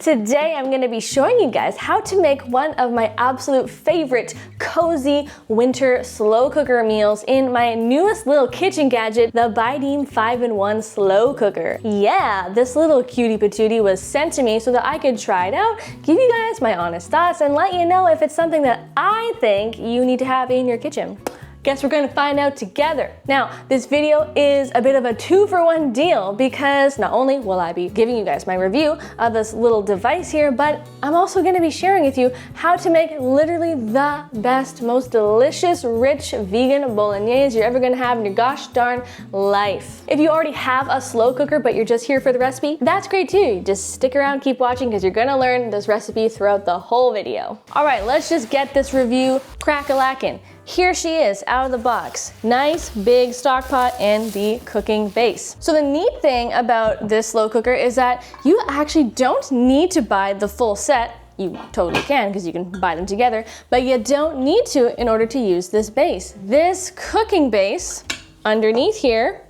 Today I'm going to be showing you guys how to make one of my absolute favorite cozy winter slow cooker meals in my newest little kitchen gadget, the Buydeem 5-in-1 slow cooker. Yeah, this little cutie patootie was sent to me so that I could try it out, give you guys my honest thoughts, and let you know if it's something that I think you need to have in your kitchen. Guess we're gonna find out together. Now, this video is a bit of a 2-for-1 deal because not only will I be giving you guys my review of this little device here, but I'm also gonna be sharing with you how to make literally the best, most delicious, rich vegan bolognese you're ever gonna have in your gosh darn life. If you already have a slow cooker but you're just here for the recipe, that's great too. Just stick around, keep watching, because you're gonna learn this recipe throughout the whole video. All right, let's just get this review crack-a-lackin'. Here she is, out of the box. Nice big stock pot and the cooking base. So the neat thing about this slow cooker is that you actually don't need to buy the full set. You totally can because you can buy them together, but you don't need to in order to use this base. This cooking base underneath here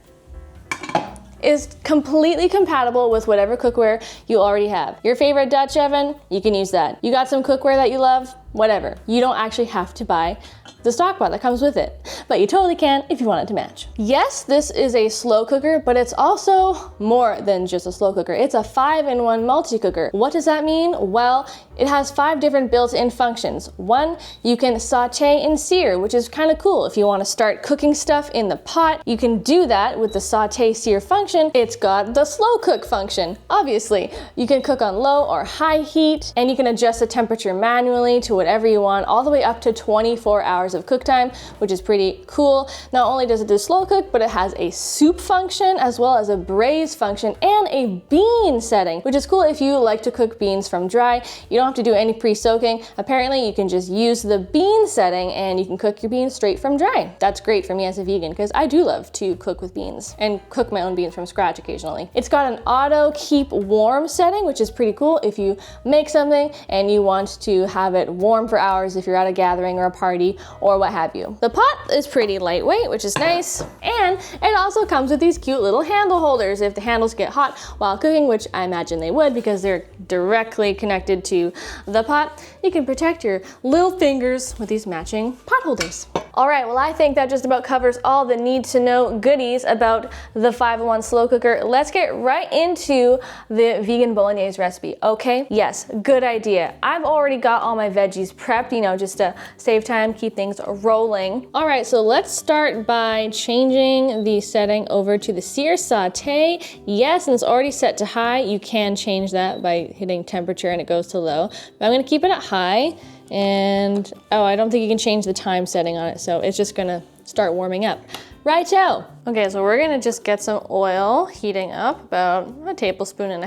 is completely compatible with whatever cookware you already have. Your favorite Dutch oven, you can use that. You got some cookware that you love, whatever. You don't actually have to buy the stock pot that comes with it, but you totally can if you want it to match. Yes, this is a slow cooker, but it's also more than just a slow cooker. It's a 5-in-1 multi-cooker. What does that mean? Well, it has 5 different built-in functions. One, you can saute and sear, which is kind of cool. If you want to start cooking stuff in the pot, you can do that with the saute sear function. It's got the slow cook function, obviously. You can cook on low or high heat, and you can adjust the temperature manually to whatever you want, all the way up to 24 hours of cook time, which is pretty cool. Not only does it do slow cook, but it has a soup function as well as a braise function and a bean setting, which is cool if you like to cook beans from dry. You don't have to do any pre-soaking. Apparently you can just use the bean setting and you can cook your beans straight from dry. That's great for me as a vegan because I do love to cook with beans and cook my own beans from scratch occasionally. It's got an auto keep warm setting, which is pretty cool if you make something and you want to have it warm for hours if you're at a gathering or a party or what have you. The pot is pretty lightweight, which is nice, and it also comes with these cute little handle holders if the handles get hot while cooking, which I imagine they would because they're directly connected to the pot. You can protect your little fingers with these matching pot holders. All right, well, I think that just about covers all the need to know goodies about the 5-in-1 slow cooker. Let's get right into the vegan bolognese recipe, okay? Yes, good idea. I've already got all my veggies prepped, you know, just to save time, keep things rolling. All right, so let's start by changing the setting over to the sear saute. Yes, and it's already set to high. You can change that by hitting temperature and it goes to low, but I'm gonna keep it at high. And, oh, I don't think you can change the time setting on it, so it's just gonna start warming up. Righto. Okay, so we're gonna just get some oil heating up, about 1.5 tablespoons.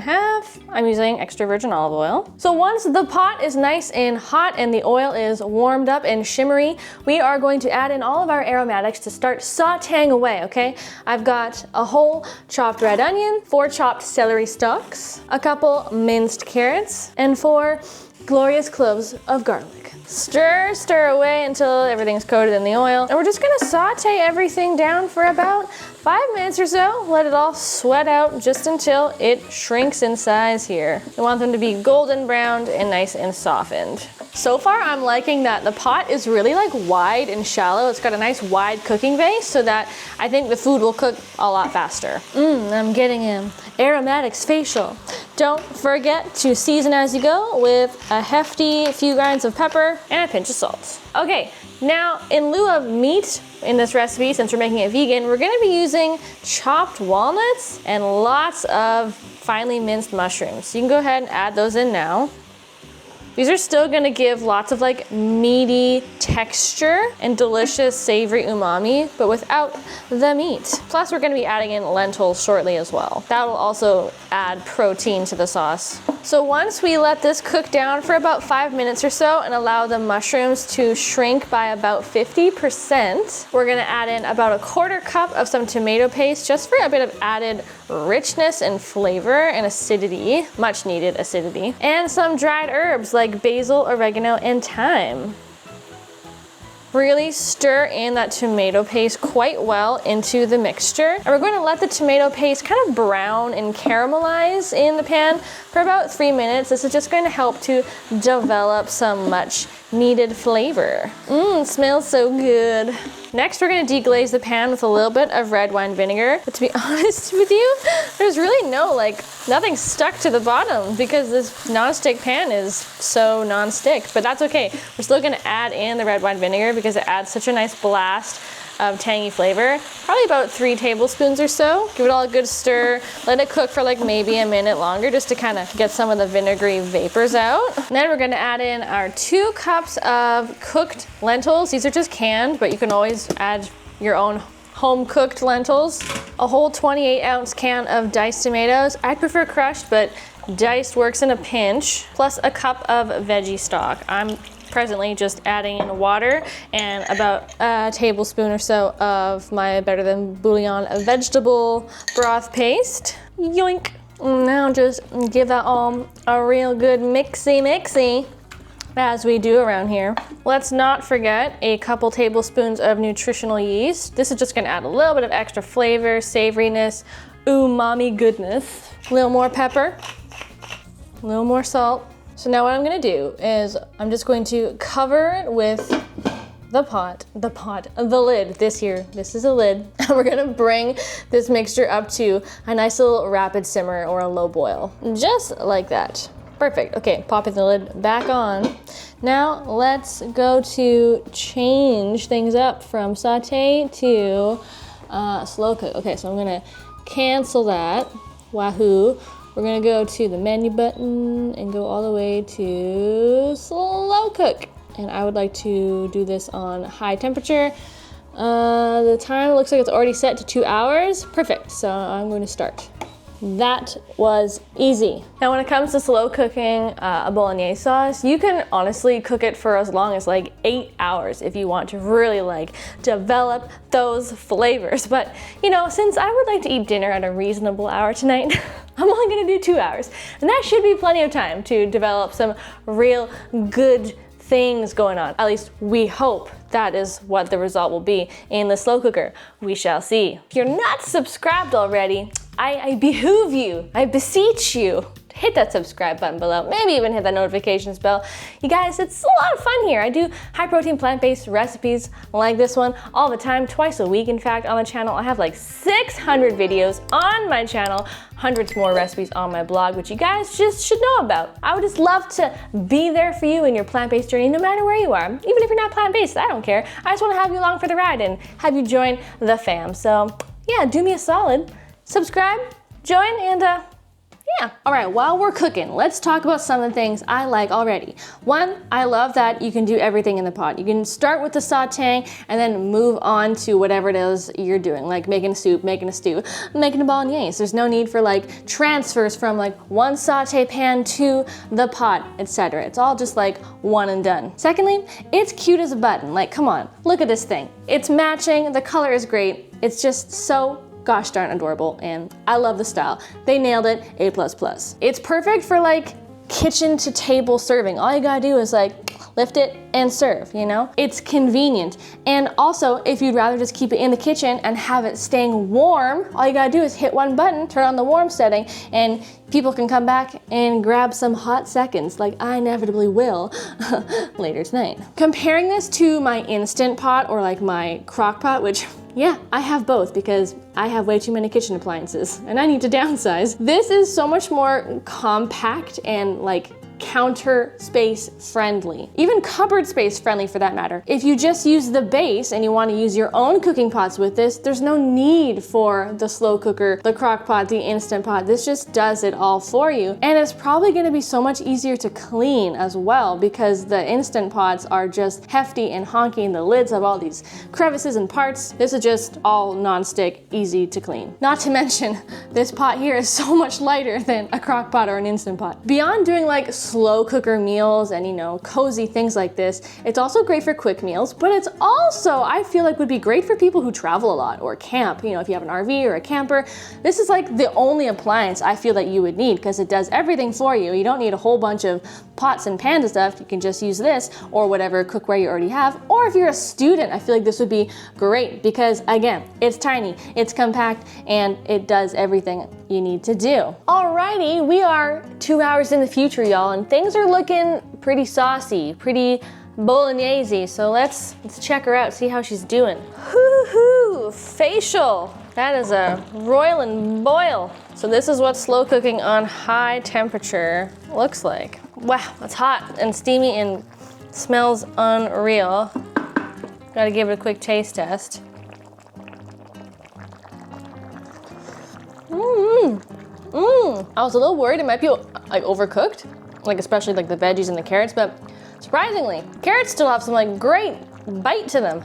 I'm using extra virgin olive oil. So once the pot is nice and hot and the oil is warmed up and shimmery, we are going to add in all of our aromatics to start sauteing away, okay? I've got a whole chopped red onion, 4 chopped celery stalks, a couple minced carrots, and 4 glorious cloves of garlic. Stir away until everything's coated in the oil. And we're just gonna saute everything down for about 5 minutes or so. Let it all sweat out just until it shrinks in size here. We want them to be golden browned and nice and softened. So far, I'm liking that the pot is really like wide and shallow. It's got a nice wide cooking base so that I think the food will cook a lot faster. I'm getting aromatics facial. Don't forget to season as you go with a hefty few grinds of pepper and a pinch of salt. Okay, now in lieu of meat in this recipe, since we're making it vegan, we're gonna be using chopped walnuts and lots of finely minced mushrooms. So you can go ahead and add those in now. These are still gonna give lots of like meaty texture and delicious savory umami, but without the meat. Plus we're gonna be adding in lentils shortly as well. That will also add protein to the sauce. So once we let this cook down for about 5 minutes or so and allow the mushrooms to shrink by about 50%, we're gonna add in about 1/4 cup of some tomato paste just for a bit of added richness and flavor and acidity, much needed acidity, and some dried herbs like basil, oregano, and thyme. really stir in that tomato paste quite well into the mixture. And we're going to let the tomato paste kind of brown and caramelize in the pan for about 3 minutes. This is just going to help to develop some much needed flavor. Smells so good. Next, we're gonna deglaze the pan with a little bit of red wine vinegar. But to be honest with you, there's really nothing stuck to the bottom because this non-stick pan is so non-stick, but that's okay. We're still gonna add in the red wine vinegar because it adds such a nice blast of tangy flavor. Probably about 3 tablespoons or so. Give it all a good stir. Let it cook for like maybe a minute longer just to kind of get some of the vinegary vapors out. And then we're gonna add in our 2 cups of cooked lentils. These are just canned, but you can always add your own home cooked lentils. A whole 28-ounce can of diced tomatoes. I prefer crushed, but diced works in a pinch. Plus a cup of veggie stock. I'm presently just adding in water and about a tablespoon or so of my Better Than Bouillon vegetable broth paste. Yoink. Now just give that all a real good mixy as we do around here. Let's not forget a couple tablespoons of nutritional yeast. This is just gonna add a little bit of extra flavor, savoriness, umami goodness. A little more pepper, a little more salt. So now what I'm gonna do is I'm just going to cover it with the lid. This is a lid. And we're gonna bring this mixture up to a nice little rapid simmer or a low boil. Just like that. Perfect. Okay, popping the lid back on. Now let's go to change things up from saute to slow cook. Okay, so I'm gonna cancel that. Wahoo. We're gonna go to the menu button and go all the way to slow cook. And I would like to do this on high temperature. The time looks like it's already set to 2 hours. Perfect, so I'm going to start. That was easy. Now when it comes to slow cooking a bolognese sauce, you can honestly cook it for as long as like 8 hours if you want to really like develop those flavors. But you know, since I would like to eat dinner at a reasonable hour tonight, I'm only gonna do 2 hours. And that should be plenty of time to develop some real good things going on. At least we hope that is what the result will be in the slow cooker. We shall see. If you're not subscribed already, I behoove you, I beseech you, hit that subscribe button below, maybe even hit that notifications bell. You guys, it's a lot of fun here. I do high protein plant-based recipes like this one all the time, twice a week in fact on the channel. I have like 600 videos on my channel, hundreds more recipes on my blog, which you guys just should know about. I would just love to be there for you in your plant-based journey, no matter where you are. Even if you're not plant-based, I don't care. I just wanna have you along for the ride and have you join the fam. So yeah, do me a solid. Subscribe, join, and yeah. All right, while we're cooking, let's talk about some of the things I like already. One, I love that you can do everything in the pot. You can start with the sauteing and then move on to whatever it is you're doing, like making a soup, making a stew, making a bolognese. There's no need for like transfers from like one saute pan to the pot, etc. It's all just like one and done. Secondly, it's cute as a button. Like, come on, look at this thing. It's matching, the color is great. It's just so gosh darn adorable, and I love the style. They nailed it, A++. It's perfect for like kitchen to table serving. All you gotta do is like lift it and serve, you know? It's convenient. And also, if you'd rather just keep it in the kitchen and have it staying warm, all you gotta do is hit one button, turn on the warm setting, and people can come back and grab some hot seconds, like I inevitably will later tonight. Comparing this to my Instant Pot or like my crock pot, which yeah, I have both because I have way too many kitchen appliances and I need to downsize. This is so much more compact and like counter space friendly, even cupboard space friendly for that matter. If you just use the base and you want to use your own cooking pots with this, there's no need for the slow cooker, the crock pot, the Instant Pot. This just does it all for you. And it's probably going to be so much easier to clean as well because the Instant Pots are just hefty and honky and the lids have all these crevices and parts. This is just all non-stick, easy to clean. Not to mention, this pot here is so much lighter than a crock pot or an Instant Pot. Beyond doing like slow cooker meals and, you know, cozy things like this, it's also great for quick meals, but it's also, I feel like, would be great for people who travel a lot or camp. You know, if you have an RV or a camper, this is like the only appliance I feel that you would need because it does everything for you. You don't need a whole bunch of pots and pans and stuff, you can just use this or whatever cookware you already have. Or if you're a student, I feel like this would be great because again, it's tiny, it's compact, and it does everything you need to do. Alrighty, we are 2 hours in the future, y'all, and things are looking pretty saucy, pretty bolognese. So let's check her out, see how she's doing. Hoo-hoo, facial. That is a royal and boil. So this is what slow cooking on high temperature looks like. Wow, it's hot and steamy and smells unreal. Gotta give it a quick taste test. I was a little worried it might be like overcooked, like especially like the veggies and the carrots, but surprisingly, carrots still have some like great bite to them.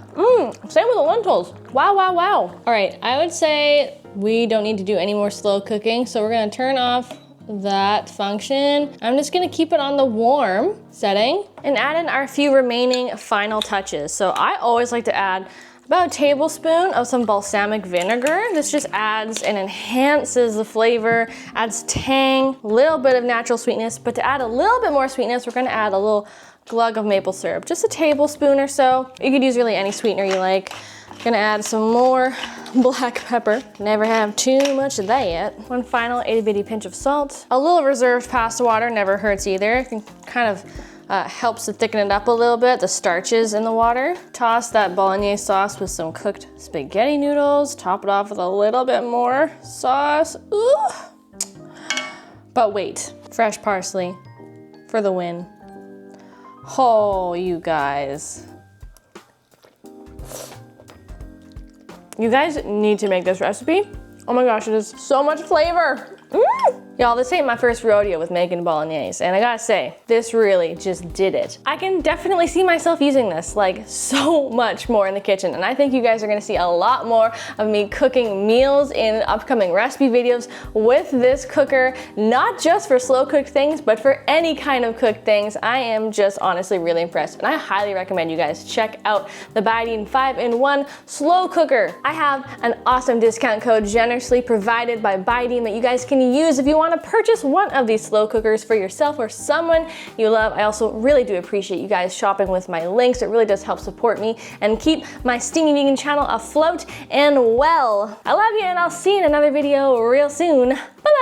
Same with the lentils. Wow, wow, wow. All right, I would say we don't need to do any more slow cooking, so we're gonna turn off that function. I'm just gonna keep it on the warm setting and add in our few remaining final touches. So I always like to add about a tablespoon of some balsamic vinegar. This just adds and enhances the flavor, adds tang, a little bit of natural sweetness, but to add a little bit more sweetness, we're gonna add a little glug of maple syrup, just a tablespoon or so. You could use really any sweetener you like. Gonna add some more black pepper. Never have too much of that. One final itty bitty pinch of salt. A little reserved pasta water never hurts either. It can kind of helps to thicken it up a little bit, the starches in the water. Toss that bolognese sauce with some cooked spaghetti noodles. Top it off with a little bit more sauce. Ooh. But wait, fresh parsley for the win. Oh, you guys. You guys need to make this recipe. Oh my gosh, it is so much flavor. Y'all, this ain't my first rodeo with making bolognese, and I gotta say, this really just did it. I can definitely see myself using this like so much more in the kitchen, and I think you guys are gonna see a lot more of me cooking meals in upcoming recipe videos with this cooker, not just for slow cooked things, but for any kind of cooked things. I am just honestly really impressed, and I highly recommend you guys check out the Buydeem 5-in-1 slow cooker. I have an awesome discount code generously provided by Buydeem that you guys can use if you want to purchase one of these slow cookers for yourself or someone you love. I also really do appreciate you guys shopping with my links. It really does help support me and keep my Steamy Vegan channel afloat and well. I love you, and I'll see you in another video real soon. Bye-bye.